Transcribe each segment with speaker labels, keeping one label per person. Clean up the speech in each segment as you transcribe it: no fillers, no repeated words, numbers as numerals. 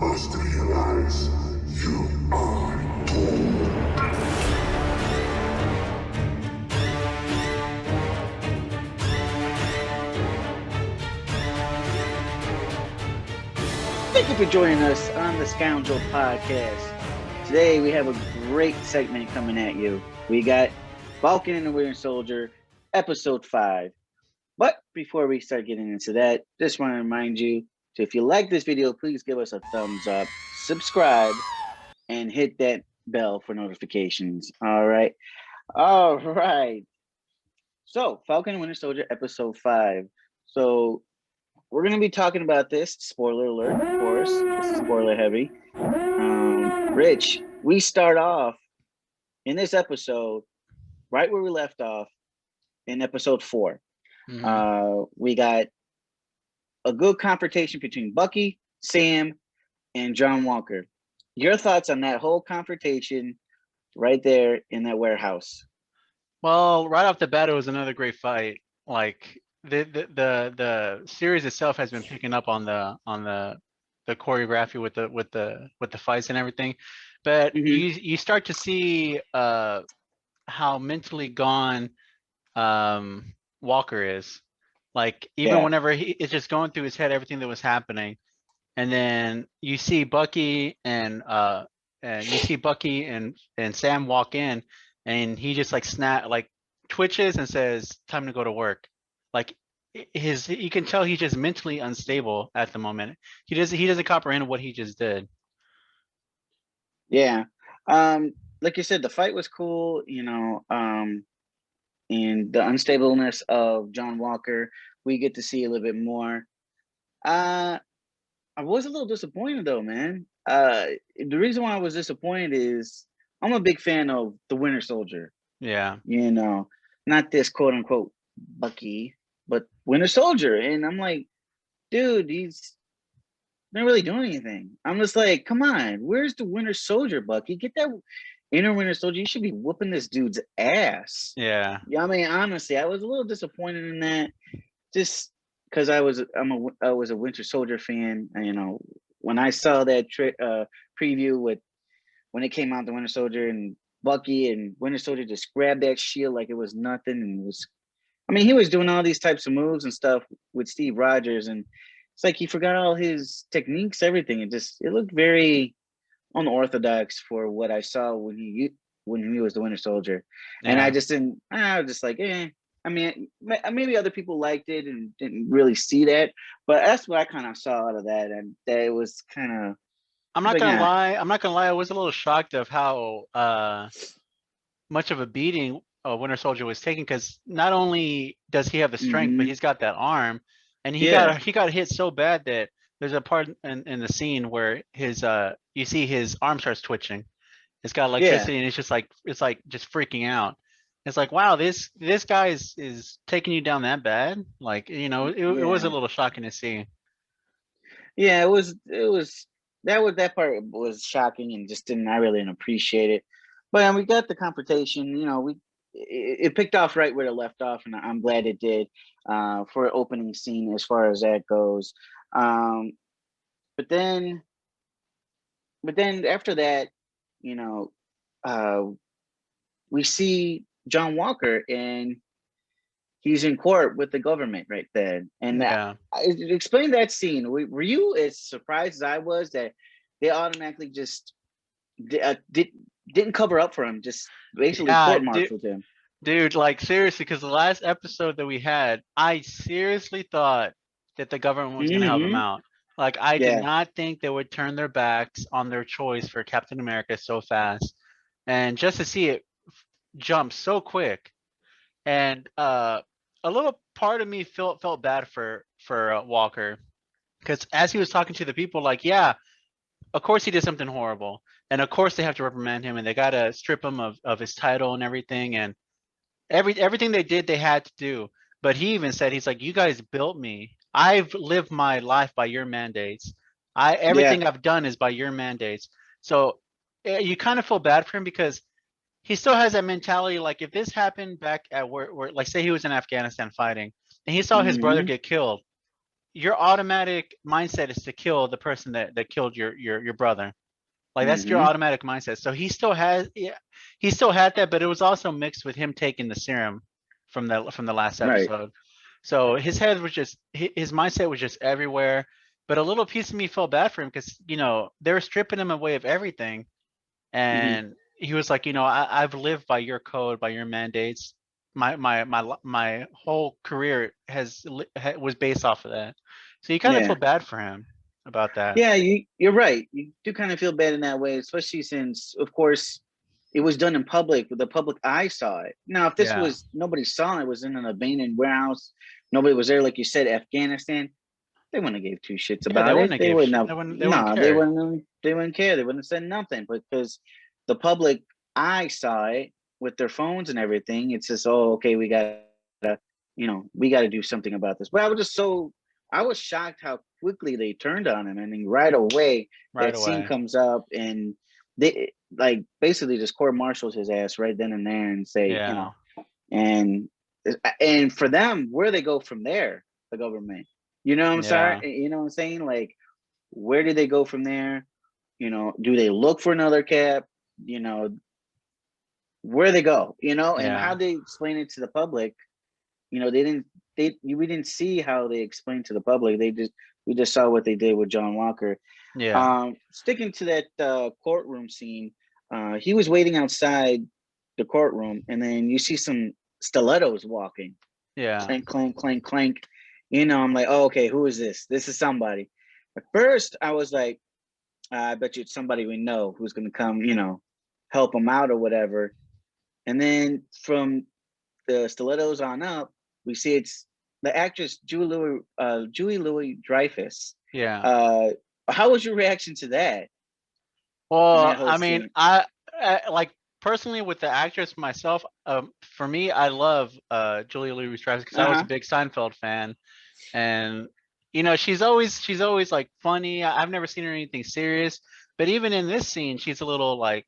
Speaker 1: must realize you are doomed.
Speaker 2: Thank you for joining us on the Scoundrel podcast. Today we have a great segment coming at you. We got Falcon and the Winter Soldier, episode 5. But before we start getting into that, just want to remind you, if you like this video, please give us a thumbs up, subscribe, and hit that bell for notifications. All right. So Falcon and Winter Soldier, episode 5. So we're going to be talking about this. Spoiler alert, of course. This is spoiler heavy. Rich, we start off in this episode right where we left off in episode 4. We got a good confrontation between Bucky, Sam, and John Walker. Your thoughts on that whole confrontation right there in that warehouse?
Speaker 3: Well, right off the bat, it was another great fight. Like the series itself has been picking up on the choreography with the fights and everything, but you start to see how mentally gone Walker is. Like even whenever it's just going through his head everything that was happening, and then you see Bucky and Sam walk in, and he just like twitches and says, "Time to go to work." Like you can tell he's just mentally unstable at the moment. He doesn't comprehend what he just did.
Speaker 2: Yeah. Like you said, the fight was cool, and the unstableness of John Walker, we get to see a little bit more. I was a little disappointed though, man. The reason why I was disappointed is I'm a big fan of the Winter Soldier.
Speaker 3: Yeah.
Speaker 2: Not this quote unquote Bucky, but Winter Soldier. And I'm like, dude, he's not really doing anything. I'm just like, come on, where's the Winter Soldier, Bucky? Get that inner Winter Soldier. You should be whooping this dude's ass.
Speaker 3: Yeah.
Speaker 2: I mean, honestly, I was a little disappointed in that, just because I was a Winter Soldier fan. And, when I saw that preview when it came out, the Winter Soldier and Bucky and Winter Soldier just grabbed that shield like it was nothing, and he was doing all these types of moves and stuff with Steve Rogers, and it's like he forgot all his techniques, everything. It looked very unorthodox for what I saw when he was the Winter Soldier. Yeah. And I was just like, maybe other people liked it and didn't really see that, but that's what I kind of saw out of that, and that it was kind of.
Speaker 3: I'm not gonna lie. I was a little shocked of how much of a beating Winter Soldier was taking, because not only does he have the strength, but he's got that arm, and he got hit so bad that there's a part in the scene where you see his arm starts twitching. It's got electricity, and it's just freaking out. It's like, wow, this guy is taking you down that bad. Like, it was a little shocking to see.
Speaker 2: Yeah, it was that part was shocking, and just I really didn't appreciate it. But we got the confrontation. It picked off right where it left off, and I'm glad it did for an opening scene as far as that goes. But then after that, we see John Walker, and he's in court with the government right then. And explain that scene. Were you as surprised as I was that they automatically just didn't cover up for him, just basically court-martialed him?
Speaker 3: Dude, like seriously, because the last episode that we had, I seriously thought that the government was going to help him out. Like, I did not think they would turn their backs on their choice for Captain America so fast. And just to see it jump so quick, and a little part of me felt bad for Walker, because as he was talking to the people, like, yeah, of course he did something horrible, and of course they have to reprimand him, and they got to strip him of his title and everything, and everything they did, they had to do. But he even said, he's like, you guys built me. I've lived my life by your mandates. Everything I've done is by your mandates. So you kind of feel bad for him, because he still has that mentality. Like, if this happened back at where like, say he was in Afghanistan fighting, and he saw his brother get killed, your automatic mindset is to kill the person that killed your brother. Like that's your
Speaker 2: Mm-hmm.
Speaker 3: automatic mindset. So he still has, yeah, he still had that, but it was also mixed with him taking the serum from the last
Speaker 2: Right.
Speaker 3: episode. So his head was just his mindset was just everywhere. But a little piece of me felt bad for him because they were stripping him away of everything,
Speaker 2: Mm-hmm.
Speaker 3: and he was like, I've lived by your code, by your mandates. My whole career was based off of that. So you kind of
Speaker 2: Yeah.
Speaker 3: feel bad for him about that.
Speaker 2: Yeah, you're right. You do kind of feel bad in that way, especially since, of course, it was done in public. The public eye saw it. Now, if this
Speaker 3: Yeah.
Speaker 2: was nobody saw it, it was in an abandoned warehouse, nobody was there, like you said, Afghanistan. They wouldn't have gave two shits
Speaker 3: Yeah, they
Speaker 2: about
Speaker 3: wouldn't
Speaker 2: it.
Speaker 3: have
Speaker 2: They
Speaker 3: gave
Speaker 2: wouldn't
Speaker 3: shit.
Speaker 2: have.
Speaker 3: They wouldn't
Speaker 2: No, they
Speaker 3: care.
Speaker 2: wouldn't. They wouldn't care. They wouldn't have said nothing. But because the public eye saw it with their phones and everything, it's just, oh, okay, we got to do something about this. But I was shocked how quickly they turned on him. I mean, right away,
Speaker 3: Right
Speaker 2: that scene
Speaker 3: away.
Speaker 2: comes up and they like basically just court martials his ass right then and there and say,
Speaker 3: Yeah.
Speaker 2: and for them, where they go from there, the government, I'm sorry,
Speaker 3: Yeah.
Speaker 2: you know what I'm saying? Like, where do they go from there? Do they look for another cap? You know, where they go, and how
Speaker 3: Yeah.
Speaker 2: they explain it to the public. We didn't see how they explained to the public. We just saw what they did with John Walker.
Speaker 3: Yeah.
Speaker 2: Sticking to that courtroom scene, he was waiting outside the courtroom, and then you see some stilettos walking,
Speaker 3: Yeah.
Speaker 2: clank, clank, clank, clank. I'm like, oh, okay, who is this? This is somebody. At first, I was like, I bet you it's somebody we know who's going to come, help him out or whatever. And then from the stilettos on up, we see it's the actress Julie Louis Dreyfus.
Speaker 3: Yeah.
Speaker 2: Uh, how was your reaction to that in
Speaker 3: Well,
Speaker 2: that whole
Speaker 3: I mean,
Speaker 2: scene?
Speaker 3: I like personally with the actress myself. For me, I love Julia Louis-Dreyfus because I
Speaker 2: Uh
Speaker 3: was a
Speaker 2: huh.
Speaker 3: big Seinfeld fan, and she's always like funny. I've never seen her in anything serious, but even in this scene, she's a little like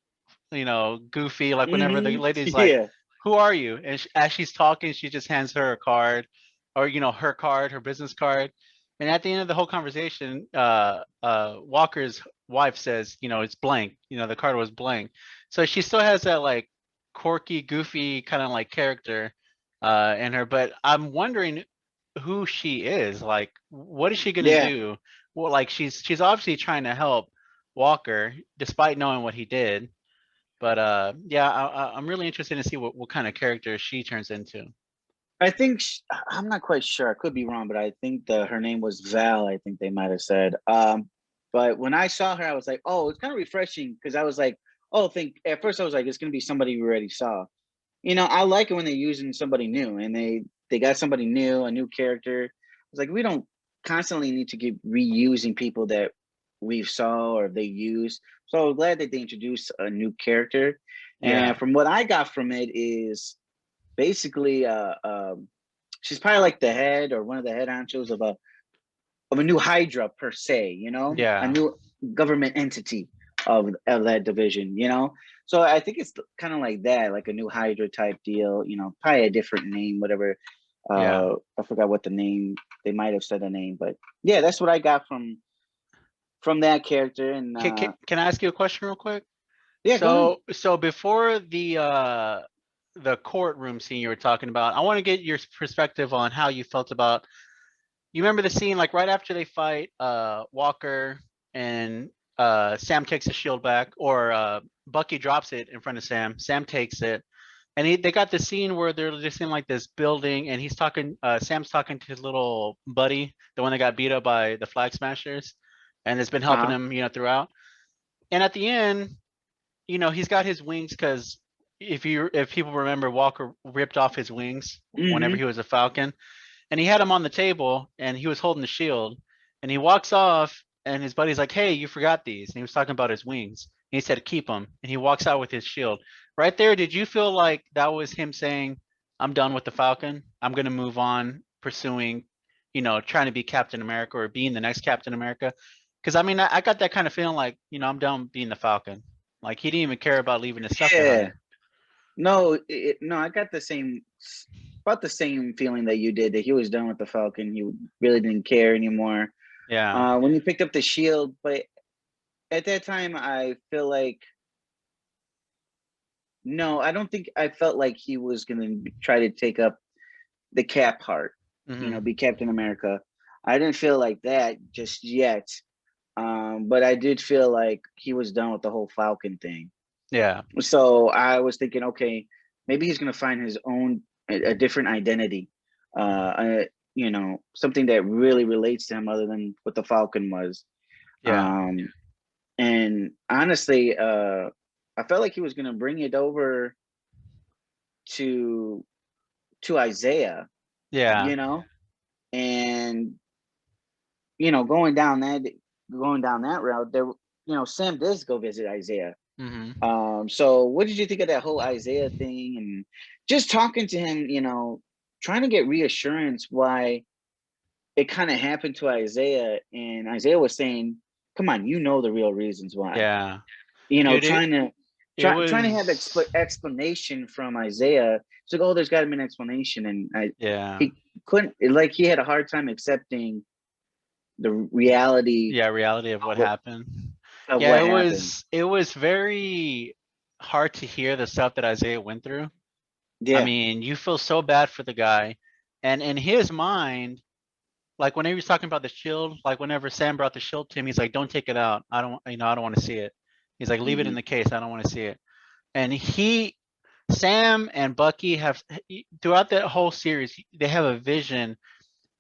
Speaker 3: goofy. Like whenever the
Speaker 2: Mm-hmm.
Speaker 3: lady's like,
Speaker 2: Yeah.
Speaker 3: "Who are you?" and as she's talking, she just hands her a card, or her card, her business card. And at the end of the whole conversation, Walker's wife says, it's blank. The card was blank. So she still has that like quirky, goofy kind of like character in her. But I'm wondering who she is. Like, what is she gonna
Speaker 2: Yeah.
Speaker 3: do? Well, like she's obviously trying to help Walker despite knowing what he did. But yeah, I'm really interested to see what kind of character she turns into.
Speaker 2: I think I'm not quite sure. I could be wrong, but I think her name was Val. I think they might have said. But when I saw her, I was like, oh, it's kind of refreshing because I was like, oh, think at first I was like, it's gonna be somebody we already saw. I like it when they're using somebody new and they got somebody new, a new character. It's like we don't constantly need to keep reusing people that we saw or they use. So I'm glad that they introduced a new character. And
Speaker 3: Yeah,
Speaker 2: from what I got from it is basically she's probably like the head or one of the head honchos of a new Hydra per se, a
Speaker 3: yeah,
Speaker 2: new government entity of that division, So I think it's kind of like that, like a new Hydra type deal, probably a different name, whatever.
Speaker 3: yeah.
Speaker 2: I forgot what the name. They might have said a name, but yeah, that's what I got from that character. And
Speaker 3: Can I ask you a question real quick?
Speaker 2: yeah, go ahead.
Speaker 3: So before the courtroom scene you were talking about, I want to get your perspective on how you felt about. You remember the scene like right after they fight Walker and Sam takes the shield back, or Bucky drops it in front of Sam. Sam takes it, and they got the scene where they're just in like this building, and he's talking. Sam's talking to his little buddy, the one that got beat up by the Flag Smashers, and has been helping
Speaker 2: Uh-huh.
Speaker 3: him, throughout. And at the end, he's got his wings because if people remember, Walker ripped off his wings whenever
Speaker 2: Mm-hmm.
Speaker 3: he was a Falcon, and he had him on the table, and he was holding the shield, and he walks off, and his buddy's like, "Hey, you forgot these," and he was talking about his wings. And he said, "Keep them," and he walks out with his shield. Right there, did you feel like that was him saying, "I'm done with the Falcon. I'm gonna move on, pursuing, trying to be Captain America or being the next Captain America"? Because I mean, I got that kind of feeling like, I'm done being the Falcon. Like he didn't even care about leaving his stuff
Speaker 2: Yeah.
Speaker 3: behind.
Speaker 2: No, no, I got the same. about the same feeling that you did, that he was done with the Falcon. He really didn't care anymore.
Speaker 3: Yeah.
Speaker 2: When he picked up the shield, but at that time, I feel like no, I don't think I felt like he was gonna try to take up the Cap part, be Captain America. I didn't feel like that just yet. But I did feel like he was done with the whole Falcon thing.
Speaker 3: Yeah.
Speaker 2: So I was thinking, okay, maybe he's gonna find his own a different identity, something that really relates to him other than what the Falcon was.
Speaker 3: Yeah.
Speaker 2: And honestly, I felt like he was gonna bring it over to Isaiah,
Speaker 3: Yeah.
Speaker 2: and going down that route, there, Sam does go visit Isaiah. So what did you think of that whole Isaiah thing, and just talking to him, trying to get reassurance why it kind of happened to Isaiah, and Isaiah was saying, come on, the real reasons why.
Speaker 3: Yeah. Dude,
Speaker 2: Trying to have
Speaker 3: was
Speaker 2: explanation from Isaiah. It's like, oh, there's got to be an explanation, and
Speaker 3: yeah.
Speaker 2: he couldn't, like, he had a hard time accepting the reality.
Speaker 3: Yeah, reality of what happened.
Speaker 2: Of
Speaker 3: Yeah,
Speaker 2: what happened.
Speaker 3: it was very hard to hear the stuff that Isaiah went through.
Speaker 2: Yeah.
Speaker 3: I mean, you feel so bad for the guy. And in his mind, like whenever he was talking about the shield, like whenever Sam brought the shield to him, he's like, don't take it out. I don't want to see it. He's like, leave it in the case. I don't want to see it. And Sam and Bucky have, throughout that whole series, they have a vision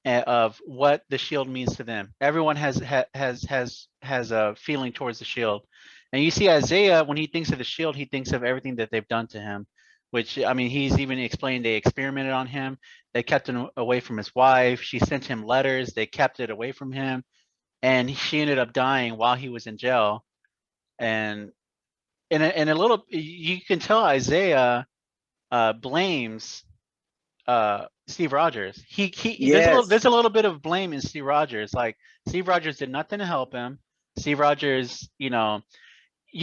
Speaker 3: of what the shield means to them. Everyone has a feeling towards the shield. And you see Isaiah, when he thinks of the shield, he thinks of everything that they've done to him, which, I mean, he's even explained they experimented on him. They kept him away from his wife. She sent him letters. They kept it away from him. And she ended up dying while he was in jail. And in a little, you can tell Isaiah blames Steve Rogers.
Speaker 2: Yes.
Speaker 3: There's a little bit of blame in Steve Rogers. Like, Steve Rogers did nothing to help him. Steve Rogers, you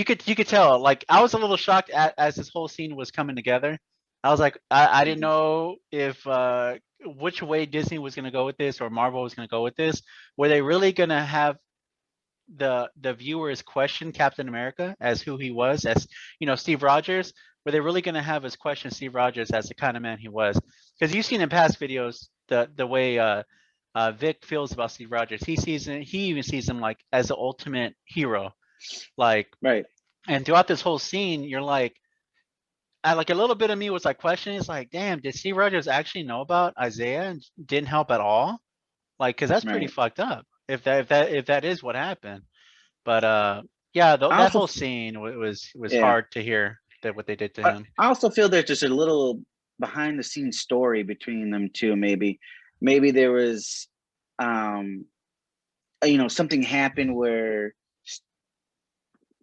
Speaker 3: could tell. Like, I was a little shocked as this whole scene was coming together. I was like, I didn't know if which way Disney was going to go with this, or Marvel was going to go with this. Were they really going to have the viewers question Captain America as who he was, as Steve Rogers? Were they really going to have us question Steve Rogers as the kind of man he was? Because you've seen in past videos the way Vic feels about Steve Rogers. He even sees him like as the ultimate hero, like.
Speaker 2: Right.
Speaker 3: And throughout this whole scene, you're like, a little bit of me was like questioning. It's like, damn, did Steve Rogers actually know about Isaiah and didn't help at all? Like, because that's pretty fucked up if that is what happened. But yeah, that whole scene was hard to hear that what they did to him.
Speaker 2: I also feel there's just a little behind the scenes story between them two. Maybe there was something happened where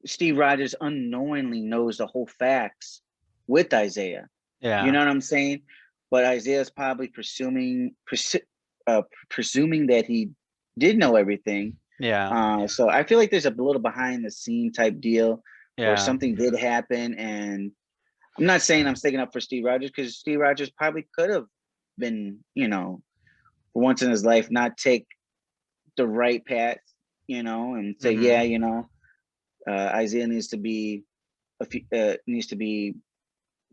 Speaker 2: Steve Rogers unknowingly knows the whole facts with Isaiah.
Speaker 3: Yeah.
Speaker 2: You know what I'm saying? But Isaiah's probably presuming that he did know everything.
Speaker 3: Yeah.
Speaker 2: So I feel like there's a little behind the scene type deal where
Speaker 3: Yeah.
Speaker 2: something did happen, and I'm not saying I'm sticking up for Steve Rogers, because Steve Rogers probably could have been, for once in his life, not take the right path, and say, Isaiah needs to be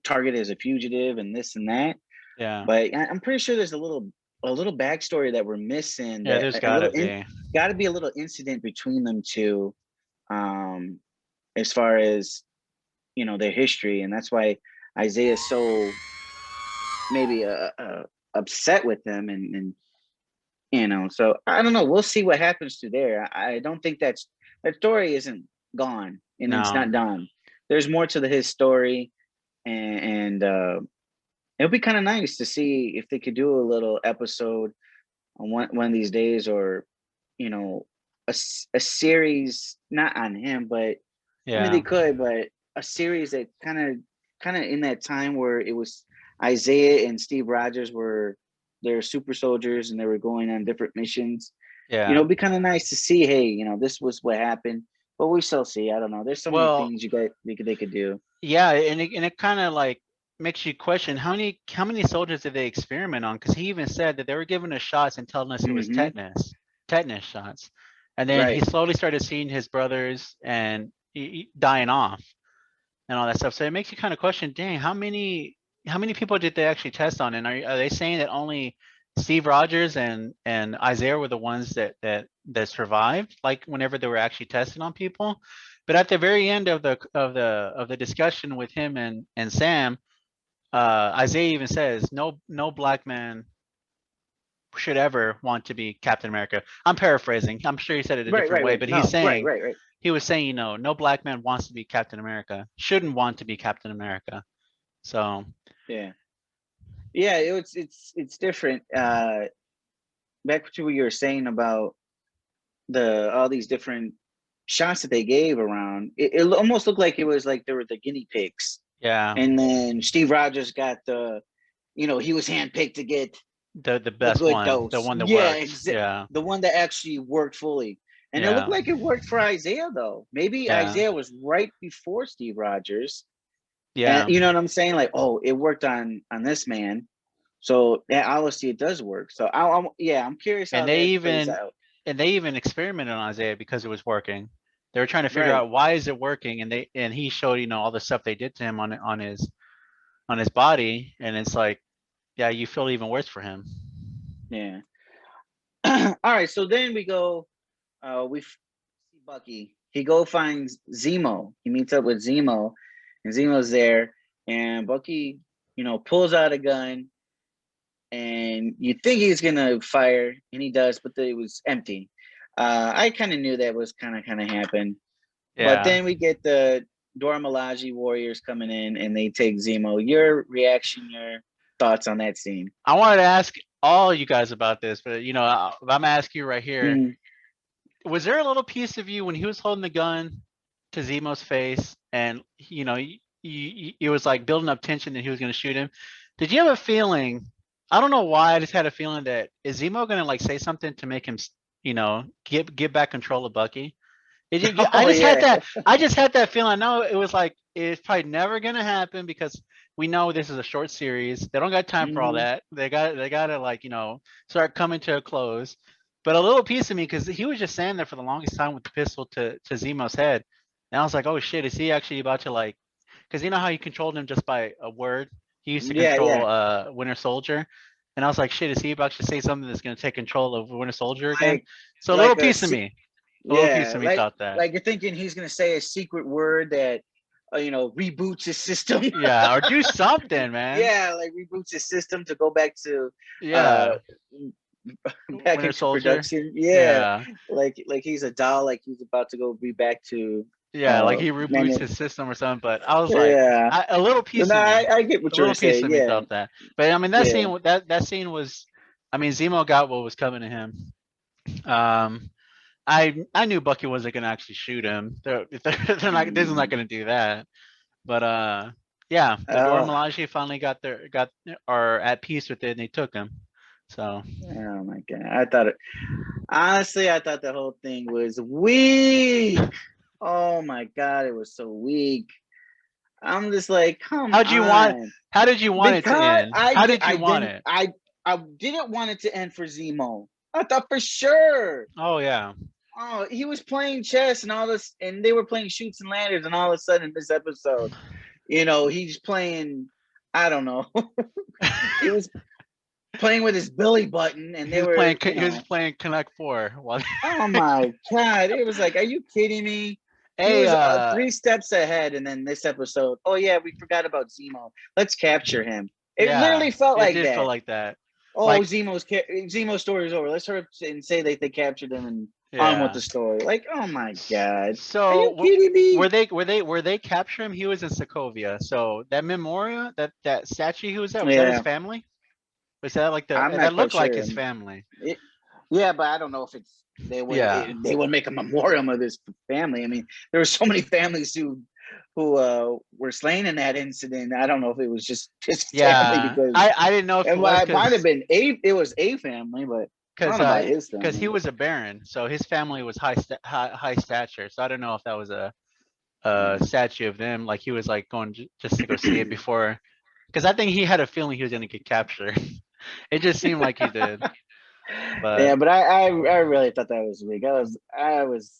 Speaker 2: targeted as a fugitive and this and that.
Speaker 3: Yeah.
Speaker 2: But I'm pretty sure there's a little backstory that we're missing.
Speaker 3: Yeah, there's gotta be.
Speaker 2: Got to be a little incident between them two, as far as their history, and that's why Isaiah's so maybe upset with them, and so I don't know. We'll see what happens to there. I don't think that story isn't gone, and it's not done. There's more to his story, and it'll be kind of nice to see if they could do a little episode on one of these days, or a series, not on him, but I mean, they could, but a series that kind of in that time where it was Isaiah and Steve Rogers they're super soldiers and they were going on different missions.
Speaker 3: Yeah.
Speaker 2: It'd be kind of nice to see, hey, this was what happened, but we shall see. I don't know. There's so many things they could do.
Speaker 3: Yeah, and it kind of like makes you question how many soldiers did they experiment on? Because he even said that they were giving us shots and telling us it was
Speaker 2: Mm-hmm.
Speaker 3: tetanus shots, and then he
Speaker 2: Right.
Speaker 3: slowly started seeing his brothers and dying off and all that stuff. So it makes you kind of question, dang, how many people did they actually test on? And are they saying that only Steve Rogers and Isaiah were the ones that survived, like whenever they were actually testing on people? But at the very end of the discussion with him and Sam, Isaiah even says no black man should ever want to be Captain America. I'm paraphrasing. I'm sure he said it a
Speaker 2: Right.
Speaker 3: different
Speaker 2: Right.
Speaker 3: way,
Speaker 2: Right.
Speaker 3: but
Speaker 2: No. Right. Right. Right.
Speaker 3: he was saying, no black man wants to be Captain America, shouldn't want to be Captain America. So
Speaker 2: Yeah. Yeah. It's different. Back to what you were saying about all these different shots that they gave around. It almost looked like it was like they were the guinea pigs,
Speaker 3: yeah,
Speaker 2: and then Steve Rogers got he was handpicked to get
Speaker 3: the
Speaker 2: the
Speaker 3: best
Speaker 2: good
Speaker 3: one, the
Speaker 2: dose.
Speaker 3: one that
Speaker 2: Yeah,
Speaker 3: worked. Yeah,
Speaker 2: the one that actually worked fully. And it looked
Speaker 3: yeah,
Speaker 2: like it worked for Isaiah though. Maybe
Speaker 3: yeah,
Speaker 2: Isaiah was right before Steve Rogers. And
Speaker 3: yeah.
Speaker 2: you know what I'm saying? Like, oh, it worked on this man. So that obviously it does work. So I'm curious how
Speaker 3: And they
Speaker 2: that plays
Speaker 3: even
Speaker 2: out.
Speaker 3: and they even experimented on Isaiah because it was working. They were trying to figure
Speaker 2: Right.
Speaker 3: out why is it working, and he showed all the stuff they did to him on his body, and it's like, yeah, you feel even worse for him.
Speaker 2: Yeah. All right. So then we go. We see Bucky. He finds Zemo. He meets up with Zemo, and Zemo's there. And Bucky, pulls out a gun, and you think he's gonna fire, and he does, but it was empty. I kind of knew that was kind of happen, but
Speaker 3: Yeah,
Speaker 2: then we get the Dora Milaje warriors coming in, and they take Zemo. Your reaction, your thoughts on that scene?
Speaker 3: I wanted to ask all you guys about this, but I'm gonna ask you right here.
Speaker 2: Mm,
Speaker 3: Was there a little piece of you when he was holding the gun to Zemo's face, and it was like building up tension that he was going to shoot him? Did you have a feeling? I don't know why. I just had a feeling that is Zemo going to like say something to make him, get back control of Bucky? I
Speaker 2: Oh
Speaker 3: just had
Speaker 2: yeah.
Speaker 3: that. I just had that feeling. I know it was like it's probably never gonna happen because we know this is a short series. They don't got time for all
Speaker 2: Hmm.
Speaker 3: that. They got to like start coming to a close. But a little piece of me, because he was just standing there for the longest time with the pistol to Zemo's head, and I was like, oh shit, is he actually about to like? Because you know how he controlled him just by a word. He used to
Speaker 2: Yeah,
Speaker 3: control
Speaker 2: yeah.
Speaker 3: Winter Soldier, and I was like, shit, is he about to say something that's gonna take control of Winter Soldier again?
Speaker 2: Like
Speaker 3: So a little
Speaker 2: like
Speaker 3: piece of me. A little piece
Speaker 2: yeah,
Speaker 3: of me thought that.
Speaker 2: like you're thinking he's gonna say a secret word that reboots his system.
Speaker 3: Yeah, or do something, man.
Speaker 2: Yeah, like reboots his system to go back to uh
Speaker 3: Yeah,
Speaker 2: back
Speaker 3: Winter
Speaker 2: into
Speaker 3: Soldier.
Speaker 2: production. Yeah,
Speaker 3: Yeah,
Speaker 2: like he's a doll, like he's about to go be back to
Speaker 3: yeah, like he
Speaker 2: man.
Speaker 3: reboots his system or something. But I was like,
Speaker 2: Yeah,
Speaker 3: a little piece
Speaker 2: no,
Speaker 3: of me,
Speaker 2: I get
Speaker 3: a
Speaker 2: what you're
Speaker 3: little piece
Speaker 2: saying.
Speaker 3: of me
Speaker 2: Yeah,
Speaker 3: thought that. But I mean, that
Speaker 2: yeah.
Speaker 3: scene, that scene was, I mean, Zemo got what was coming to him. Um, I knew Bucky wasn't gonna actually shoot him. They're not. This is not
Speaker 2: Mm.
Speaker 3: gonna do that. But yeah, the Dora
Speaker 2: Oh,
Speaker 3: Milaje finally got are at peace with it, and they took him. So
Speaker 2: oh my god! Honestly, I thought the whole thing was weak. Oh my god, it was so weak. I'm just like, come
Speaker 3: how'd you want?
Speaker 2: on.
Speaker 3: How did you want it to
Speaker 2: Because
Speaker 3: end? How did you want it?
Speaker 2: I didn't want it to end for Zemo. I thought for sure.
Speaker 3: Oh yeah,
Speaker 2: Oh, he was playing chess and all this, and they were playing shoots and ladders, and all of a sudden this episode, he's playing, I don't know. He was playing with his belly button, and
Speaker 3: he
Speaker 2: they
Speaker 3: was
Speaker 2: were,
Speaker 3: playing. He was playing Connect Four. While
Speaker 2: oh my god. It was like, are you kidding me? He
Speaker 3: hey,
Speaker 2: was three steps ahead, and then this episode, oh yeah, we forgot about Zemo. Let's capture him. It
Speaker 3: yeah,
Speaker 2: literally felt
Speaker 3: it
Speaker 2: like
Speaker 3: did feel
Speaker 2: that.
Speaker 3: like that.
Speaker 2: Oh,
Speaker 3: Like
Speaker 2: Zemo's story is over. Let's hurry up and say that they captured him and on with
Speaker 3: yeah.
Speaker 2: the story. Like, oh my god, are
Speaker 3: So
Speaker 2: you kidding me?
Speaker 3: were they capture him? He was in Sokovia. So that memorial, that statue he was at, was that his
Speaker 2: Yeah,
Speaker 3: family? Was that like
Speaker 2: I'm
Speaker 3: that
Speaker 2: not quite
Speaker 3: looked like
Speaker 2: sure.
Speaker 3: his family?
Speaker 2: It, yeah, but I don't know if
Speaker 3: Yeah.
Speaker 2: they would make a memorial of his family. I mean, there were so many families who were slain in that incident. I don't know if it was just his family
Speaker 3: Yeah.
Speaker 2: because
Speaker 3: I didn't know if it was
Speaker 2: it might have been it was a family, but I don't know about his
Speaker 3: because he
Speaker 2: family.
Speaker 3: was a baron, so his family was high stature. So I don't know if that was a
Speaker 2: Yeah.
Speaker 3: statue of them, like he was like going just to go see it before because I think he had a feeling he was gonna get captured. It just seemed like he did. But
Speaker 2: Yeah, but I really thought that was weak. I was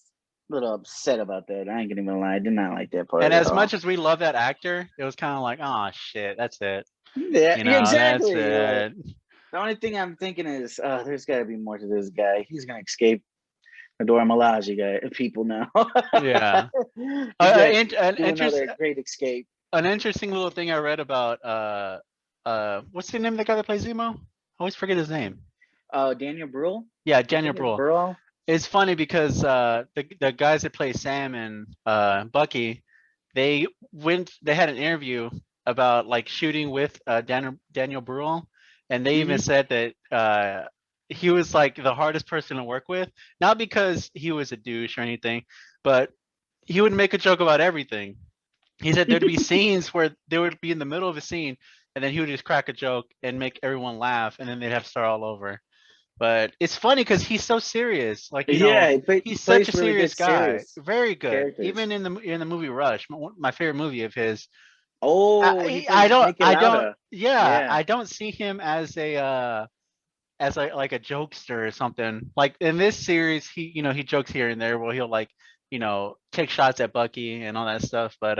Speaker 2: a little upset about that. I ain't gonna even lie. I did not like that
Speaker 3: and
Speaker 2: part at
Speaker 3: as
Speaker 2: all.
Speaker 3: much as we love that actor, it was kind of like, oh shit, that's it.
Speaker 2: Yeah,
Speaker 3: You know, that's
Speaker 2: exactly. Like
Speaker 3: it.
Speaker 2: the only thing I'm thinking is, there's got to be more to this guy. He's gonna escape the Dora Milaje guy. People now.
Speaker 3: Yeah.
Speaker 2: He's gonna
Speaker 3: An
Speaker 2: do another great escape.
Speaker 3: interesting little thing I read about what's the name of the guy that plays Zemo? I always forget his name.
Speaker 2: Daniel Bruhl.
Speaker 3: Yeah,
Speaker 2: I
Speaker 3: Daniel
Speaker 2: think it's
Speaker 3: Bruhl.
Speaker 2: Bruhl.
Speaker 3: It's funny because the guys that play Sam and Bucky, they had an interview about like shooting with Daniel Bruhl, and they even
Speaker 2: Hmm.
Speaker 3: said that he was like the hardest person to work with, not because he was a douche or anything, but he would make a joke about everything. He said there'd be scenes where they would be in the middle of a scene, and then he would just crack a joke and make everyone laugh, and then they'd have to start all over. But it's funny because he's so serious. Like,
Speaker 2: Yeah, he
Speaker 3: he's such a
Speaker 2: plays really
Speaker 3: serious
Speaker 2: good,
Speaker 3: guy.
Speaker 2: serious
Speaker 3: Very good.
Speaker 2: characters.
Speaker 3: Even in the movie Rush, my favorite movie of his.
Speaker 2: Oh, he plays Nicky
Speaker 3: I don't.
Speaker 2: Lauda.
Speaker 3: Yeah,
Speaker 2: Yeah.
Speaker 3: I don't see him as like a jokester or something. Like in this series, he jokes here and there where he'll like take shots at Bucky and all that stuff. But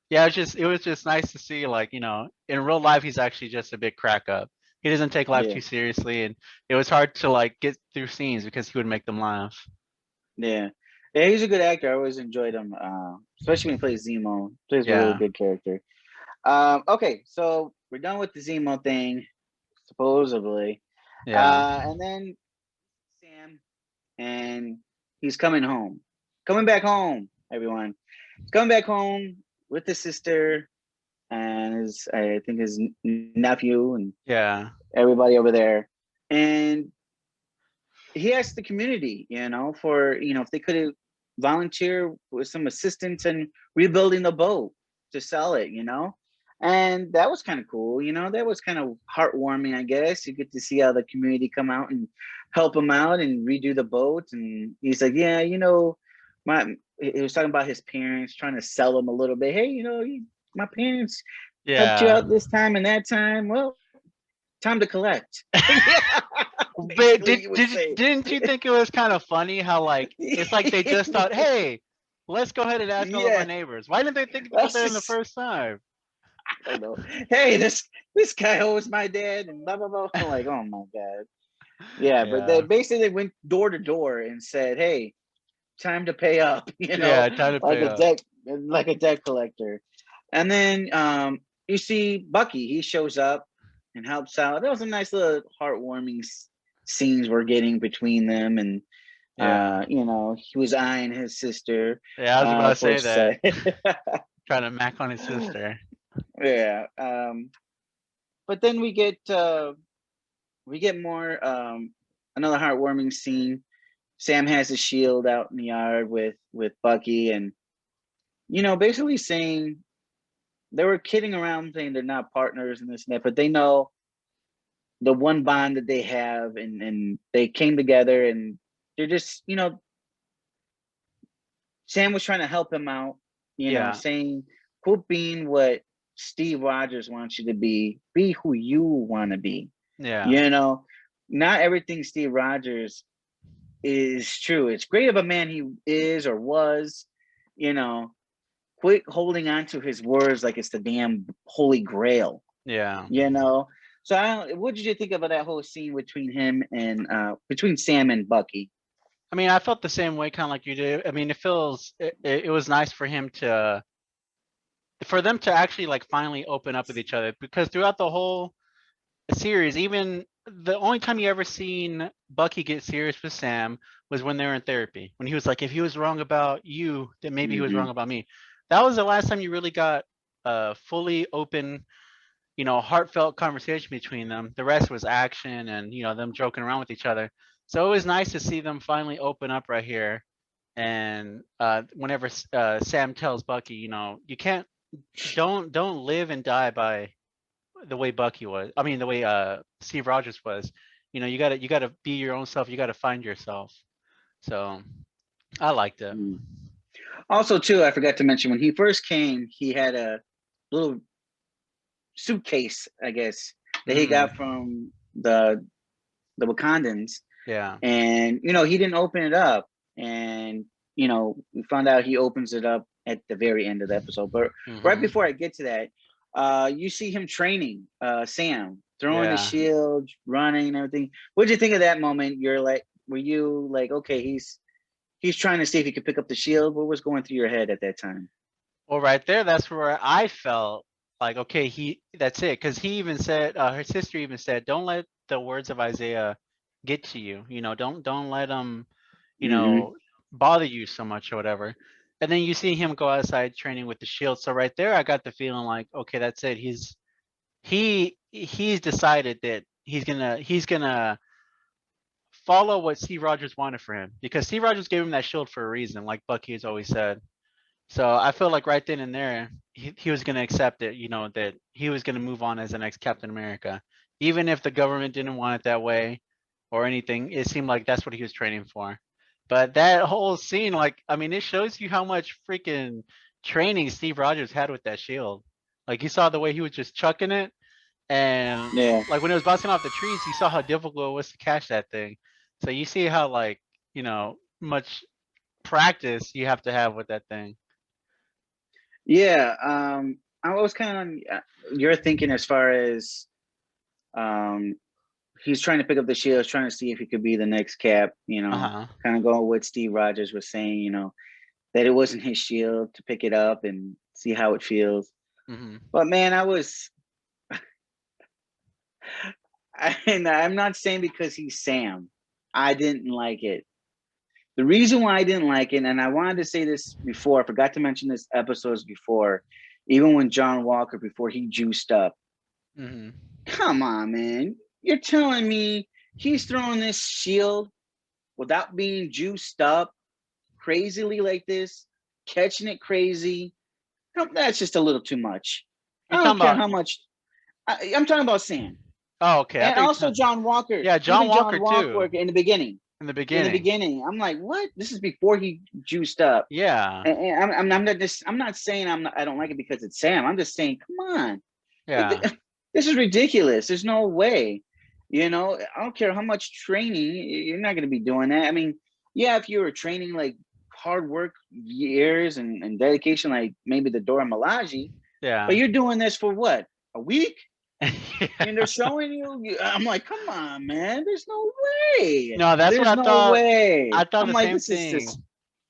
Speaker 3: yeah, it was just nice to see like in real life he's actually just a big crack up. He doesn't take life
Speaker 2: Yeah.
Speaker 3: too seriously, and it was hard to like get through scenes because he would make them laugh.
Speaker 2: Yeah. Yeah, he's a good actor. I always enjoyed him, especially when he plays Zemo. Plays a really
Speaker 3: Yeah,
Speaker 2: good character. Okay, so we're done with the Zemo thing, supposedly.
Speaker 3: yeah,
Speaker 2: And then Sam, and he's coming home. Coming back home, everyone. He's coming back home with his sister and I think his nephew and
Speaker 3: yeah,
Speaker 2: everybody over there. And he asked the community, for if they could volunteer with some assistance in rebuilding the boat to sell it, and that was kind of cool, that was kind of heartwarming, I guess. You get to see how the community come out and help him out and redo the boat, and he's like, yeah, my he was talking about his parents trying to sell him a little bit. Hey, my parents helped you
Speaker 3: yeah.
Speaker 2: out this time and that time. Well, time to collect. Yeah,
Speaker 3: But
Speaker 2: basically, you would say.
Speaker 3: didn't you think it was kind of funny how like it's like they just thought, hey, let's go ahead and ask all of our
Speaker 2: Yeah,
Speaker 3: neighbors. Why didn't they think about
Speaker 2: that's
Speaker 3: that in the
Speaker 2: just,
Speaker 3: first time?
Speaker 2: I don't know. Hey, this guy owes my dad and blah blah blah. I'm like, oh my god. Yeah, but they
Speaker 3: Yeah,
Speaker 2: basically went door to door and said, hey, time to pay up,
Speaker 3: yeah, time to
Speaker 2: like
Speaker 3: pay
Speaker 2: a
Speaker 3: up.
Speaker 2: debt collector. And then you see Bucky, he shows up and helps out. That was a nice little heartwarming scenes we're getting between them, and
Speaker 3: Yeah,
Speaker 2: he was eyeing his sister
Speaker 3: yeah. I was about to
Speaker 2: for a
Speaker 3: say that,
Speaker 2: sec.
Speaker 3: trying to mac on his sister.
Speaker 2: Yeah. But then we get more another heartwarming scene. Sam has his shield out in the yard with Bucky, and basically saying they were kidding around, saying they're not partners and this and that, but they know the one bond that they have, and they came together, and they're just Sam was trying to help him out,
Speaker 3: Yeah,
Speaker 2: saying, quit being what Steve Rogers wants you to be who you want to be.
Speaker 3: yeah,
Speaker 2: You know, not everything Steve Rogers is true. It's great of a man he is or was, you know, quit holding on to his words like it's the damn holy grail,
Speaker 3: yeah.
Speaker 2: you know. So what did you think about that whole scene between him and between Sam and Bucky?
Speaker 3: I mean, I felt the same way, kind of like you did. I mean, it was nice for them to actually like finally open up with each other because throughout the whole series, even the only time you ever seen Bucky get serious with Sam was when they were in therapy. When he was like, if he was wrong about you, then maybe he was
Speaker 2: Mm-hmm.
Speaker 3: wrong about me. That was the last time you really got a fully open, heartfelt conversation between them. The rest was action and them joking around with each other. So it was nice to see them finally open up right here. And whenever Sam tells Bucky, you can't don't live and die by the way Bucky was. I mean, the way Steve Rogers was. You gotta be your own self. You gotta find yourself. So I liked it.
Speaker 2: Mm. Also, too, I forgot to mention when he first came, he had a little suitcase, I guess, that he got from the Wakandans.
Speaker 3: Yeah.
Speaker 2: And he didn't open it up, and we found out he opens it up at the very end of the episode. But right before I get to that, you see him training Sam, throwing the shield, running and everything. What did you think of that moment? Were you like, okay, he's trying to see if he could pick up the shield? What was going through your head at that time?
Speaker 3: Well, right there, that's where I felt like, okay, that's it. Because he even said, her sister even said, don't let the words of Isaiah get to you. Don't let them, bother you so much or whatever. And then you see him go outside training with the shield. So right there, I got the feeling like, okay, that's it. He's decided that he's gonna follow what Steve Rogers wanted for him, because Steve Rogers gave him that shield for a reason, like Bucky has always said. So I feel like right then and there, he was going to accept it, that he was going to move on as the next Captain America. Even if the government didn't want it that way or anything, it seemed like that's what he was training for. But that whole scene, it shows you how much freaking training Steve Rogers had with that shield. Like, you saw the way he was just chucking it. And like when it was bouncing off the trees, you saw how difficult it was to catch that thing. So you see how much practice you have to have with that thing.
Speaker 2: Yeah, I was kind of you're thinking as far as he's trying to pick up the shield, trying to see if he could be the next Cap. Kind of going with Steve Rogers was saying, that it wasn't his shield, to pick it up and see how it feels. But man, I'm not saying because he's Sam, I didn't like it. The reason why I didn't like it, and I wanted to say this before, I forgot to mention this episodes before, even when John Walker, before he juiced up. Come on, man. You're telling me he's throwing this shield without being juiced up crazily like this, catching it crazy? That's just a little too much. I don't care how much. I'm talking about Sam.
Speaker 3: Oh, okay.
Speaker 2: And also John Walker.
Speaker 3: Yeah, John Walker too.
Speaker 2: In the beginning.
Speaker 3: In the beginning,
Speaker 2: I'm like, what? This is before he juiced up.
Speaker 3: Yeah.
Speaker 2: And I'm not saying I don't like it because it's Sam. I'm just saying, come on.
Speaker 3: Yeah.
Speaker 2: This is ridiculous. There's no way. I don't care how much training, you're not going to be doing that. I mean, yeah, if you were training like hard work years and dedication, like maybe the Dora Milaje.
Speaker 3: Yeah.
Speaker 2: But you're doing this for what? A week? And they're showing you. I'm like, come on, man. There's no way.
Speaker 3: No, that's what I thought.
Speaker 2: Way.
Speaker 3: I thought the same thing.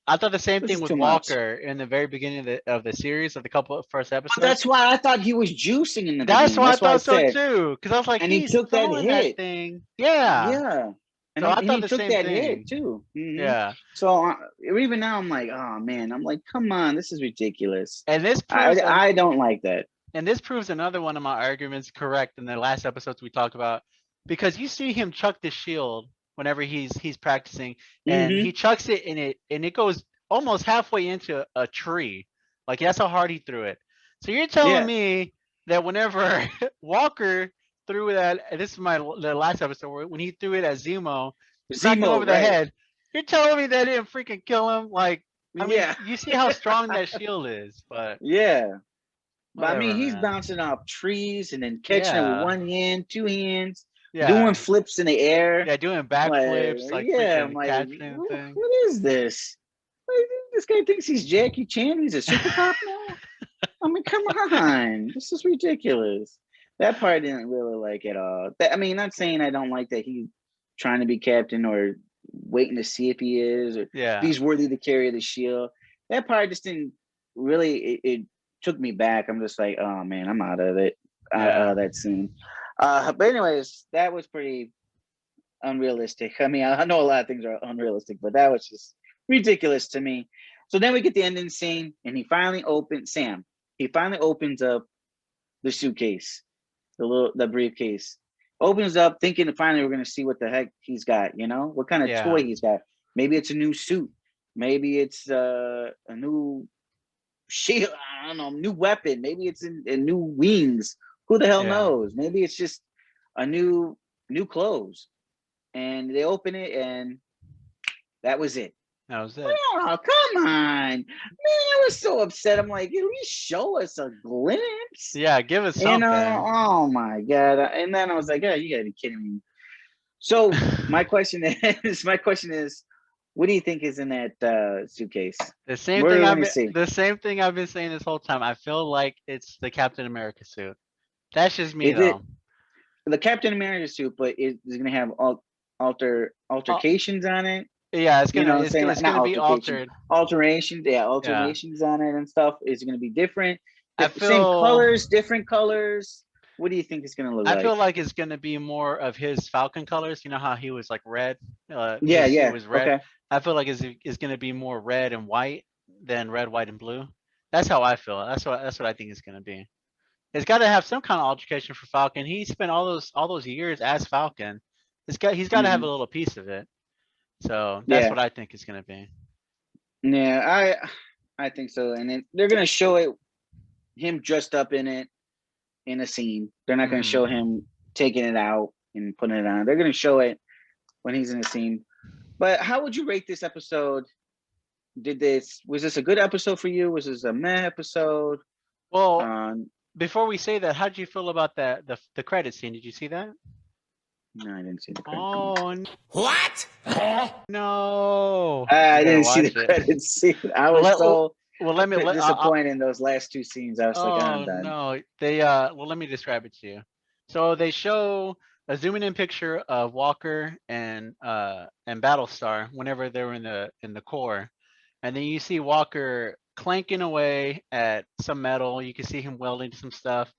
Speaker 3: I thought the same thing with Walker in the very beginning of the series, of the first episodes.
Speaker 2: But that's why I thought he was juicing in the beginning.
Speaker 3: That's why I thought so too. Because I was like,
Speaker 2: and he took that hit.
Speaker 3: Thing. Yeah.
Speaker 2: Yeah. And
Speaker 3: so I thought
Speaker 2: he took that hit too.
Speaker 3: Yeah.
Speaker 2: So even now I'm like, oh man, I'm like, come on, this is ridiculous.
Speaker 3: And this
Speaker 2: I don't like that.
Speaker 3: And this proves another one of my arguments correct in the last episodes we talked about, because you see him chuck the shield whenever he's practicing, and he chucks it and it goes almost halfway into a tree. Like, that's how hard he threw it. So you're telling me that whenever Walker threw that, and this is the last episode when he threw it at Zemo over the head, you're telling me that didn't freaking kill him? Like, I mean, you see how strong that shield is, but
Speaker 2: But I mean, he's bouncing off trees and then catching it with one hand, two hands, doing flips in the air.
Speaker 3: Yeah, doing backflips,
Speaker 2: I'm like,
Speaker 3: catching thing.
Speaker 2: What is this? Like, this guy thinks he's Jackie Chan. He's a super cop now. I mean, come on, this is ridiculous. That part I didn't really like at all. I mean, not saying I don't like that he's trying to be captain or waiting to see if he is or if he's worthy to carry the shield. That part just didn't really. It took me back. I'm just like, oh man, I'm out of it. Out of that scene. But anyways, that was pretty unrealistic. I mean, I know a lot of things are unrealistic, but that was just ridiculous to me. So then we get the ending scene, and he finally opens up the suitcase, the briefcase. Opens up, thinking that finally we're gonna see what the heck he's got. What kind of toy he's got. Maybe it's a new suit. Maybe it's a new shield, I don't know, new weapon. Maybe it's in new wings. Who the hell knows? Maybe it's just a new clothes. And they open it, and that was it.
Speaker 3: That was it.
Speaker 2: Oh, come on, man! I was so upset. I'm like, at least show us a glimpse.
Speaker 3: Yeah, give us
Speaker 2: You know?
Speaker 3: something.
Speaker 2: Oh my god! And then I was like, oh, you gotta be kidding me. So my question is, what do you think is in that suitcase?
Speaker 3: The same
Speaker 2: What are
Speaker 3: thing
Speaker 2: we
Speaker 3: I've
Speaker 2: gonna see?
Speaker 3: the same thing I've been saying this whole time. I feel like it's the Captain America suit. That's just me
Speaker 2: Is it
Speaker 3: though.
Speaker 2: the Captain America suit? But is it gonna have
Speaker 3: Uh,
Speaker 2: altercations on it?
Speaker 3: yeah,
Speaker 2: You know what I'm
Speaker 3: it's
Speaker 2: saying? Like, not
Speaker 3: gonna be
Speaker 2: altercation,
Speaker 3: altered.
Speaker 2: alterations. Yeah,
Speaker 3: Yeah,
Speaker 2: alterations on it and stuff. Is it gonna be different?
Speaker 3: I
Speaker 2: Same
Speaker 3: feel
Speaker 2: colors, different colors. What do you think it's gonna look
Speaker 3: I
Speaker 2: like?
Speaker 3: feel like it's gonna be more of his Falcon colors. You know how he was like red.
Speaker 2: Yeah,
Speaker 3: His suit
Speaker 2: yeah.
Speaker 3: was red.
Speaker 2: Okay.
Speaker 3: I feel like it's gonna be more red and white than red, white, and blue. That's how I feel. That's what I think it's gonna be. It's got to have some kind of altercation for Falcon. He spent all those years as Falcon. He's got to have a
Speaker 2: Hmm.
Speaker 3: little piece of it. So that's
Speaker 2: Yeah.
Speaker 3: what I think it's gonna be.
Speaker 2: Yeah. I think so. And they're gonna show it him dressed up in it in a scene. They're not gonna show
Speaker 3: Hmm.
Speaker 2: him taking it out and putting it on. They're gonna show it when he's in a scene. But how would you rate this episode? Was this a good episode for you? Was this a meh episode?
Speaker 3: Well,
Speaker 2: Um,
Speaker 3: before we say that, how did you feel about the credit scene? Did you see that?
Speaker 2: no, I didn't see the credits.
Speaker 3: Oh
Speaker 1: What?
Speaker 3: no! You
Speaker 2: I
Speaker 3: gotta
Speaker 2: didn't see the
Speaker 3: watch it.
Speaker 2: credits scene. I
Speaker 3: Well,
Speaker 2: was so
Speaker 3: let me let.
Speaker 2: disappointed in those last two scenes. I was like, oh, I'm
Speaker 3: Oh
Speaker 2: done.
Speaker 3: no, they well let me describe it to you. So they show a zooming in picture of Walker and Battlestar whenever they were in the core. And then you see Walker clanking away at some metal. You can see him welding some stuff.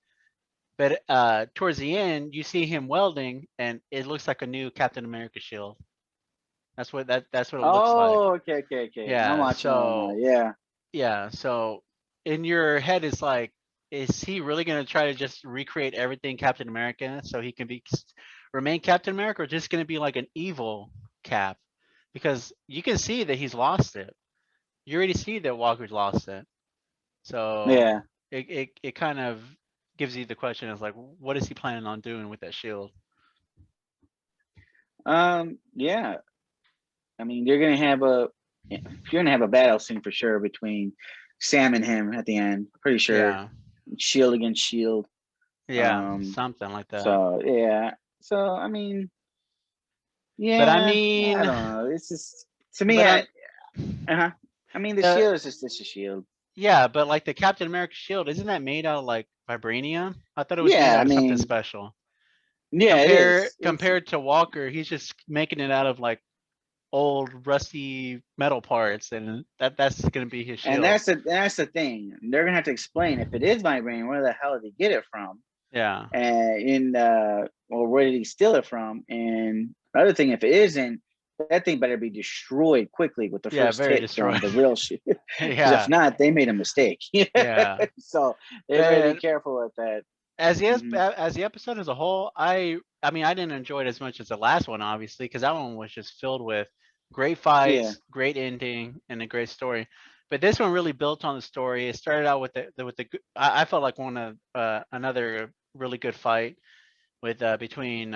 Speaker 3: But towards the end, you see him welding and it looks like a new Captain America shield. That's what it looks like.
Speaker 2: Oh, okay. I'm
Speaker 3: Yeah,
Speaker 2: watching that now.
Speaker 3: so
Speaker 2: Yeah.
Speaker 3: yeah, so in your head it's like, is he really gonna try to just recreate everything Captain America so he can remain Captain America, or just gonna be like an evil Cap? Because you can see that he's lost it. You already see that Walker's lost it. So
Speaker 2: Yeah.
Speaker 3: it kind of gives you the question is like, what is he planning on doing with that shield?
Speaker 2: Yeah. I mean, you're gonna have a battle scene for sure between Sam and him at the end. Pretty sure.
Speaker 3: Yeah,
Speaker 2: Shield against shield.
Speaker 3: yeah,
Speaker 2: Um,
Speaker 3: something like that.
Speaker 2: so yeah. So I mean,
Speaker 3: But I
Speaker 2: yeah, I
Speaker 3: mean,
Speaker 2: don't know. It's just to me,
Speaker 3: but I'm
Speaker 2: uh-huh. I mean, the
Speaker 3: the
Speaker 2: shield is just a shield.
Speaker 3: Yeah, but like the Captain America shield, isn't that made out of like vibranium? I thought it was made
Speaker 2: Yeah, I
Speaker 3: out of something
Speaker 2: mean,
Speaker 3: special.
Speaker 2: yeah, it is. It's
Speaker 3: Compared to Walker, he's just making it out of like old rusty metal parts, and that's gonna be his
Speaker 2: and
Speaker 3: shield.
Speaker 2: that's the thing. They're gonna have to explain if it is vibranium, where the hell did he get it from?
Speaker 3: Yeah,
Speaker 2: And or where did he steal it from? And the other thing, if it isn't, that thing better be destroyed quickly with the
Speaker 3: yeah,
Speaker 2: first
Speaker 3: very
Speaker 2: hit from
Speaker 3: destroyed.
Speaker 2: the real shit. Because if
Speaker 3: Yeah,
Speaker 2: not, they made a mistake.
Speaker 3: yeah.
Speaker 2: So they better be
Speaker 3: But
Speaker 2: careful with that. Hmm.
Speaker 3: as the episode as a whole, I mean I didn't enjoy it as much as the last one, obviously, because that one was just filled with great
Speaker 2: Yeah.
Speaker 3: fights, great ending, and a great story. But this one really built on the story. It started out with I felt like one of another really good fight with between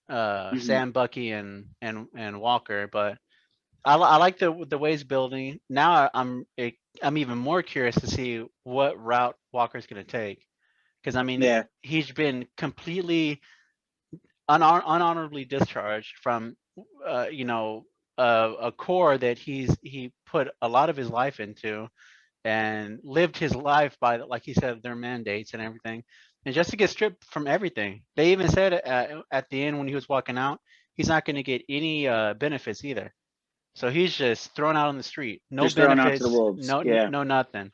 Speaker 2: Hmm.
Speaker 3: Sam, Bucky, and Walker. But I like the ways building. Now I'm even more curious to see what route Walker's going to take, because I mean
Speaker 2: Yeah.
Speaker 3: he's been completely unhonorably discharged from you know a core that he put a lot of his life into and lived his life by, like he said, their mandates and everything, and just to get stripped from everything. They even said at the end when he was walking out, he's not going to get any benefits either. So he's just thrown out on the street, no
Speaker 2: Just thrown out to the
Speaker 3: benefits,
Speaker 2: wolves. Yeah.
Speaker 3: no nothing.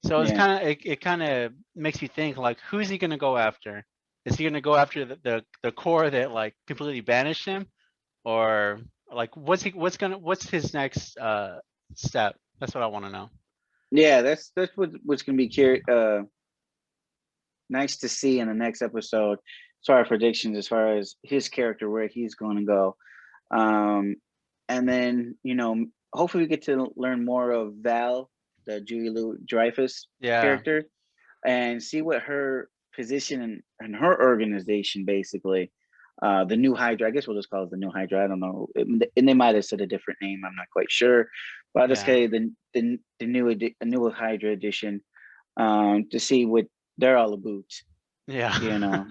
Speaker 3: So
Speaker 2: Yeah.
Speaker 3: it kind of makes you think like, who's he gonna go after? Is he gonna go after the core that like completely banished him, or like what's his next step? That's what I want to know.
Speaker 2: Yeah. That's what's gonna be nice to see in the next episode. As far as predictions, as far as his character, where he's going to go. Um, and then hopefully we get to learn more of Val, the Julie Louis Dreyfus
Speaker 3: Yeah,
Speaker 2: character, and see what her position in her organization, basically. The new Hydra, I guess we'll just call it the new Hydra. I don't know, and they might have said a different name. I'm not quite sure, Well, I'll just say the new Hydra edition, to see what they're all about.
Speaker 3: Yeah.
Speaker 2: You know,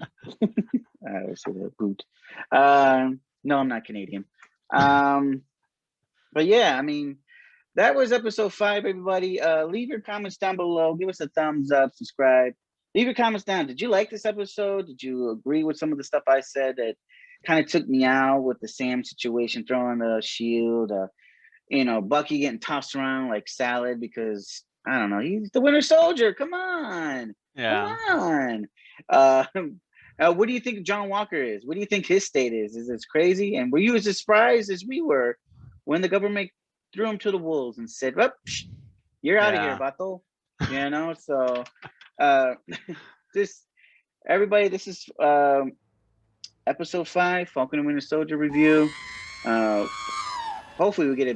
Speaker 2: I always say that boot. No, I'm not Canadian. But yeah, I mean, that was episode 5, everybody. Leave your comments down below. Give us a thumbs up, subscribe. Leave your comments down. Did you like this episode? Did you agree with some of the stuff I said that kind of took me out with the Sam situation, throwing the shield, Bucky getting tossed around like salad because, I don't know, he's the Winter Soldier. Come on.
Speaker 3: Yeah.
Speaker 2: Come on. What do you think John Walker is? What do you think his state is? Is it crazy? And were you as surprised as we were when the government threw him to the wolves and said, well, you're out of here, Bato? So everybody, this is episode 5, Falcon and Winter Soldier review. Hopefully we get a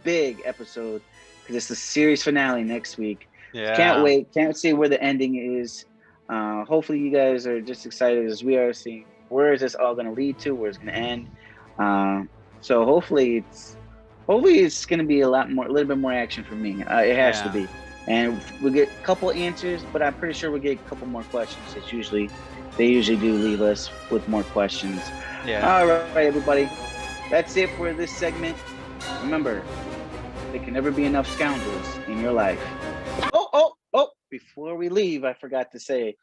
Speaker 2: big episode because it's the series finale next week.
Speaker 3: Yeah.
Speaker 2: Can't wait. Can't see where the ending is. Hopefully you guys are just excited as we are, seeing where is this all going to lead to, where it's going to end. So hopefully it's going to be a little bit more action for me. It has to be. And we'll get a couple answers, but I'm pretty sure we'll get a couple more questions. They usually do leave us with more questions.
Speaker 3: Yeah.
Speaker 2: All right, everybody. That's it for this segment. Remember, there can never be enough scoundrels in your life. Oh, before we leave, I forgot to say,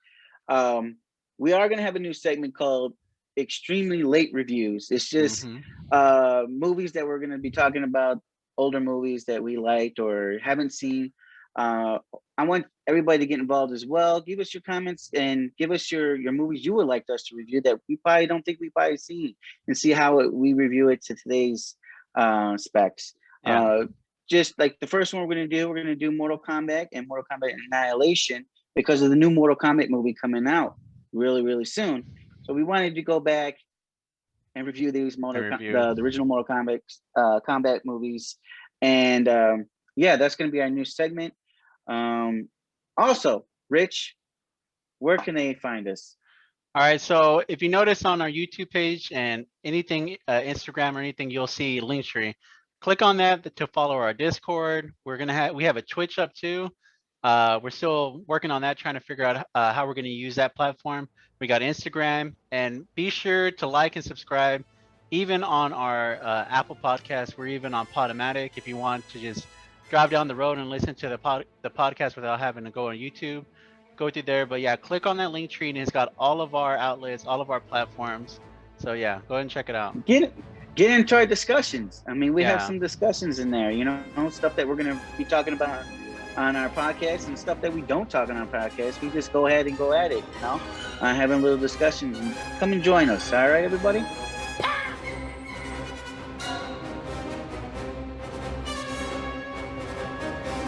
Speaker 2: we are going to have a new segment called Extremely Late Reviews. It's just movies that we're going to be talking about, older movies that we liked or haven't seen. I want everybody to get involved as well. Give us your comments and give us your movies you would like us to review that we probably don't think we've probably seen, and see how we review it to today's specs. Just like the first one we're going to do Mortal Kombat and Mortal Kombat Annihilation because of the new Mortal Kombat movie coming out really, really soon. So we wanted to go back and review these the original Mortal Kombat movies. And that's going to be our new segment. Also, Rich, where can they find us?
Speaker 3: All right, so if you notice on our YouTube page and anything, Instagram or anything, you'll see Linktree. Click on that to follow our Discord. We have a Twitch up too. We're still working on that, trying to figure out how we're going to use that platform. We got Instagram, and be sure to like and subscribe. Even on our Apple podcast, we're even on Podomatic. If you want to just drive down the road and listen to the podcast without having to go on YouTube, go through there. But yeah, click on that link tree, and it's got all of our outlets, all of our platforms. So yeah, go ahead and check it out.
Speaker 2: Get into our discussions. I mean, we have some discussions in there, stuff that we're going to be talking about on our podcast and stuff that we don't talk on our podcast. We just go ahead and go at it, having little discussions. And come and join us. All right, everybody?